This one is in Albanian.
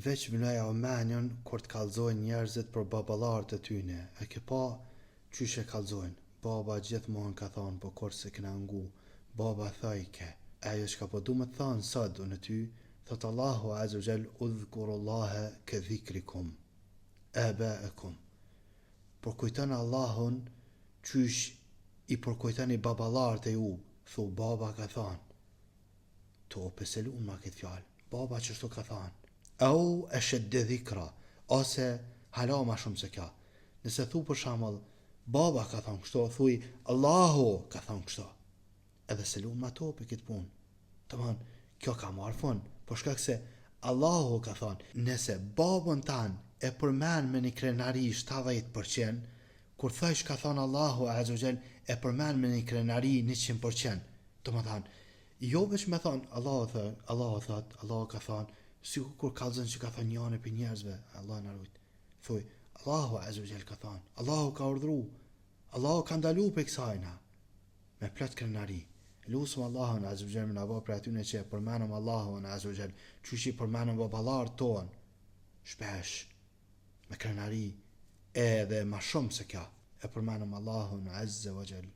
Veç vënoja o menjën kur të kallzojnë njerëzit për baballarët e tyne. E ke pa qysh e kallzojnë? Baba gjithmonë ka thonë, po kur se kena ngu. Baba thajke. Ajo që ka po du me të thonë sot unë ty, thot Allahu Azza wa Jall, udhkurullaha ka dhikrikum abaakum. Por kujton Allahun qysh i përkujtoni baballarët e ju. Thu baba ka thonë. To peselu ma këtë fjallë. Baba qështu ka thonë. Au e shedde dhikra, ose hala ma shumë se kja. Nëse thu për shamëll, baba ka thonë kështu, thuj Allahu ka thonë kështu. Edhe se lu ma to për këtë punë. Të manë, kjo ka marrë fund, por shkak se Allahu ka thonë, nëse babën tanë e përmen me një krenari 70%, kur thësh ka thonë Allahu Azza wa Jall e përmen me një krenari 100%, të më thonë, jo veç me thonë, Allahu thot, Allahu ka thonë, si kur kallzën që ka thonë njane për njerëzve, Allah në rujt, thuj, Allahu Azza wa Jall ka thonë, Allahu ka urdhru, Allahu ka ndalu për kësajna, me plot krenari. Lusëm Allahun Azza wa Jall me nabo për atyne që përmenëm Allahun Azza wa Jall, qysh i përmenëm baballarët tonë, shpesh, me krenari, edhe ma shumë se kja, e përmenëm Allahun Azza wa Jall.